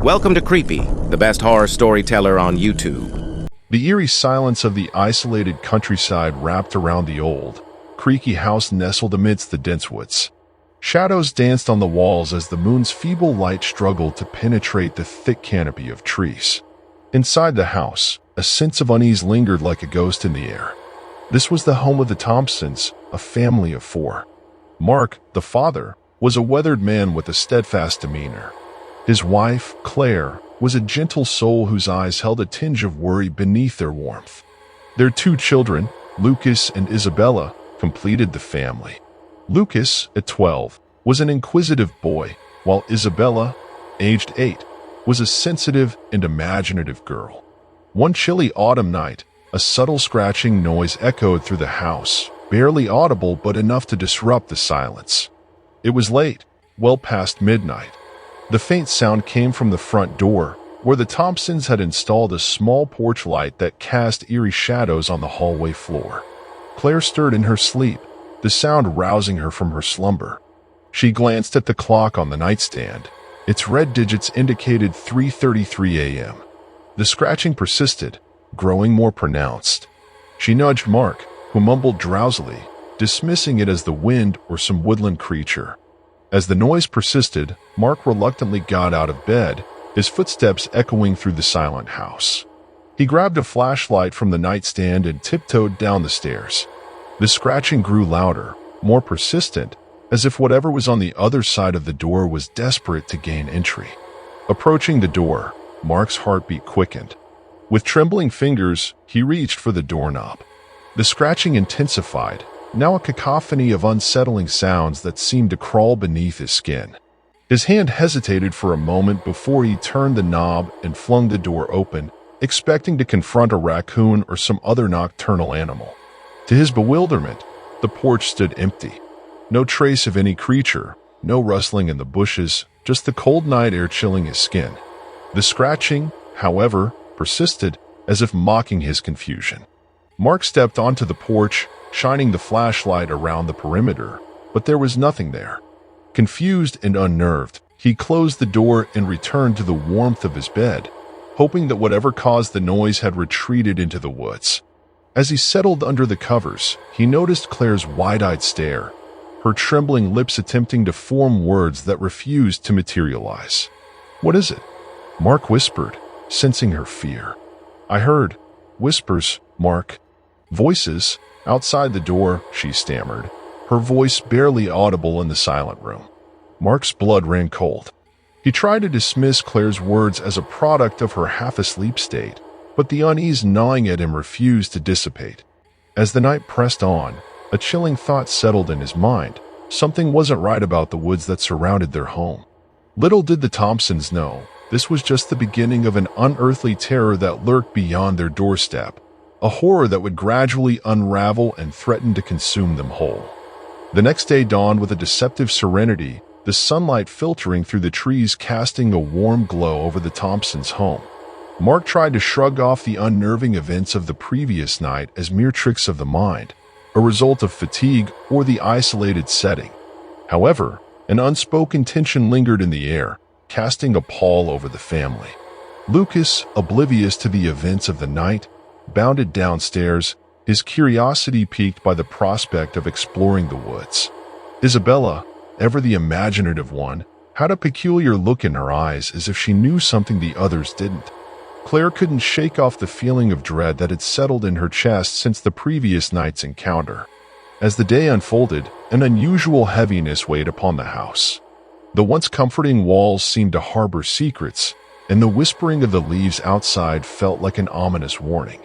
Welcome to Creepy, the best horror storyteller on YouTube. The eerie silence of the isolated countryside wrapped around the old, creaky house nestled amidst the dense woods. Shadows danced on the walls as the moon's feeble light struggled to penetrate the thick canopy of trees. Inside the house, a sense of unease lingered like a ghost in the air. This was the home of the Thompsons, a family of four. Mark, the father, was a weathered man with a steadfast demeanor. His wife, Claire, was a gentle soul whose eyes held a tinge of worry beneath their warmth. Their two children, Lucas and Isabella, completed the family. Lucas, at 12, was an inquisitive boy, while Isabella, aged 8, was a sensitive and imaginative girl. One chilly autumn night, a subtle scratching noise echoed through the house, barely audible but enough to disrupt the silence. It was late, well past midnight. The faint sound came from the front door, where the Thompsons had installed a small porch light that cast eerie shadows on the hallway floor. Claire stirred in her sleep, the sound rousing her from her slumber. She glanced at the clock on the nightstand. Its red digits indicated 3:33 a.m. The scratching persisted, growing more pronounced. She nudged Mark, who mumbled drowsily, dismissing it as the wind or some woodland creature. As the noise persisted, Mark reluctantly got out of bed, his footsteps echoing through the silent house. He grabbed a flashlight from the nightstand and tiptoed down the stairs. The scratching grew louder, more persistent, as if whatever was on the other side of the door was desperate to gain entry. Approaching the door, Mark's heartbeat quickened. With trembling fingers, he reached for the doorknob. The scratching intensified, now a cacophony of unsettling sounds that seemed to crawl beneath his skin. His hand hesitated for a moment before he turned the knob and flung the door open, expecting to confront a raccoon or some other nocturnal animal. To his bewilderment, the porch stood empty. No trace of any creature, no rustling in the bushes, just the cold night air chilling his skin. The scratching, however, persisted, as if mocking his confusion. Mark stepped onto the porch, shining the flashlight around the perimeter, but there was nothing there. Confused and unnerved, he closed the door and returned to the warmth of his bed, hoping that whatever caused the noise had retreated into the woods. As he settled under the covers, he noticed Claire's wide-eyed stare, her trembling lips attempting to form words that refused to materialize. "What is it?" Mark whispered, sensing her fear. "I heard whispers, Mark. Voices. Outside the door," she stammered, her voice barely audible in the silent room. Mark's blood ran cold. He tried to dismiss Claire's words as a product of her half-asleep state, but the unease gnawing at him refused to dissipate. As the night pressed on, a chilling thought settled in his mind. Something wasn't right about the woods that surrounded their home. Little did the Thompsons know, this was just the beginning of an unearthly terror that lurked beyond their doorstep. A horror that would gradually unravel and threaten to consume them whole. The next day dawned with a deceptive serenity, the sunlight filtering through the trees casting a warm glow over the Thompsons' home. Mark tried to shrug off the unnerving events of the previous night as mere tricks of the mind, a result of fatigue or the isolated setting. However, an unspoken tension lingered in the air, casting a pall over the family. Lucas, oblivious to the events of the night, bounded downstairs, his curiosity piqued by the prospect of exploring the woods. Isabella, ever the imaginative one, had a peculiar look in her eyes as if she knew something the others didn't. Claire couldn't shake off the feeling of dread that had settled in her chest since the previous night's encounter. As the day unfolded, an unusual heaviness weighed upon the house. The once comforting walls seemed to harbor secrets, and the whispering of the leaves outside felt like an ominous warning.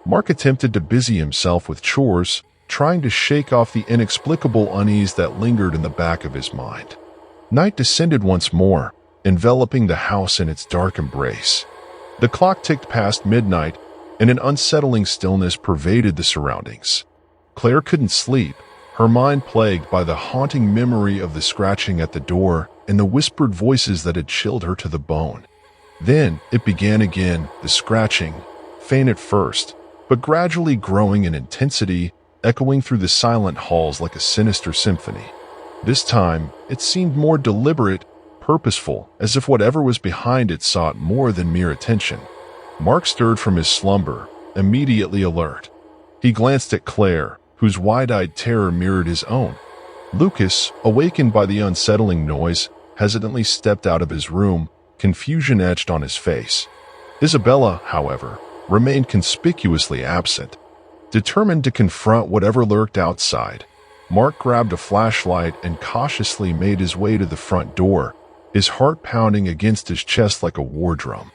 Mark attempted to busy himself with chores, trying to shake off the inexplicable unease that lingered in the back of his mind. Night descended once more, enveloping the house in its dark embrace. The clock ticked past midnight, and an unsettling stillness pervaded the surroundings. Claire couldn't sleep, her mind plagued by the haunting memory of the scratching at the door and the whispered voices that had chilled her to the bone. Then it began again, the scratching, faint at first, but gradually growing in intensity, echoing through the silent halls like a sinister symphony. This time, it seemed more deliberate, purposeful, as if whatever was behind it sought more than mere attention. Mark stirred from his slumber, immediately alert. He glanced at Claire, whose wide-eyed terror mirrored his own. Lucas, awakened by the unsettling noise, hesitantly stepped out of his room, confusion etched on his face. Isabella, however, remained conspicuously absent. Determined to confront whatever lurked outside, Mark grabbed a flashlight and cautiously made his way to the front door, his heart pounding against his chest like a war drum.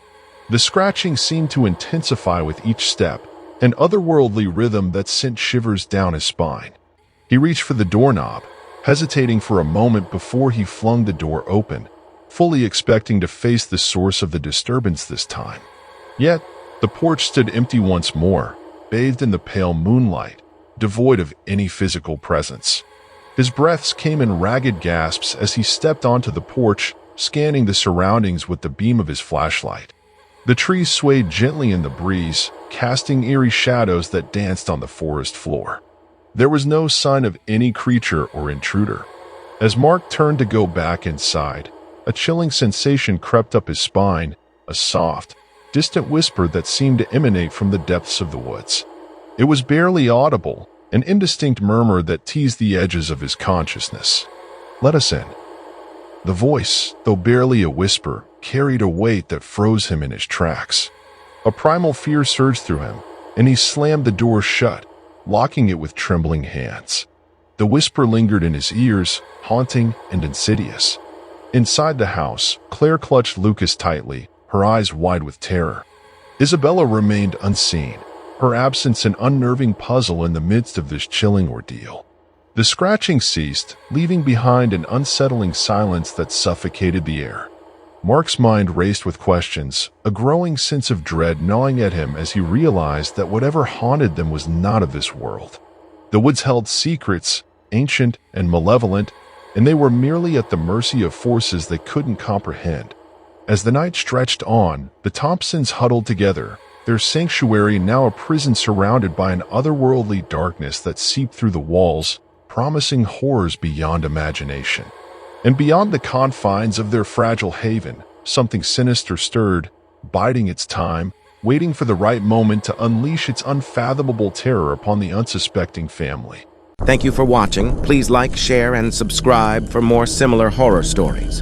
The scratching seemed to intensify with each step, an otherworldly rhythm that sent shivers down his spine. He reached for the doorknob, hesitating for a moment before he flung the door open, fully expecting to face the source of the disturbance this time. Yet, the porch stood empty once more, bathed in the pale moonlight, devoid of any physical presence. His breaths came in ragged gasps as he stepped onto the porch, scanning the surroundings with the beam of his flashlight. The trees swayed gently in the breeze, casting eerie shadows that danced on the forest floor. There was no sign of any creature or intruder. As Mark turned to go back inside, a chilling sensation crept up his spine, a soft, distant whisper that seemed to emanate from the depths of the woods. It was barely audible, an indistinct murmur that teased the edges of his consciousness. "Let us in." The voice, though barely a whisper, carried a weight that froze him in his tracks. A primal fear surged through him, and he slammed the door shut, locking it with trembling hands. The whisper lingered in his ears, haunting and insidious. Inside the house, Claire clutched Lucas tightly, her eyes wide with terror. Isabella remained unseen, her absence an unnerving puzzle in the midst of this chilling ordeal. The scratching ceased, leaving behind an unsettling silence that suffocated the air. Mark's mind raced with questions, a growing sense of dread gnawing at him as he realized that whatever haunted them was not of this world. The woods held secrets, ancient and malevolent, and they were merely at the mercy of forces they couldn't comprehend. As the night stretched on, the Thompsons huddled together, their sanctuary now a prison surrounded by an otherworldly darkness that seeped through the walls, promising horrors beyond imagination. And beyond the confines of their fragile haven, something sinister stirred, biding its time, waiting for the right moment to unleash its unfathomable terror upon the unsuspecting family. Thank you for watching. Please like, share, and subscribe for more similar horror stories.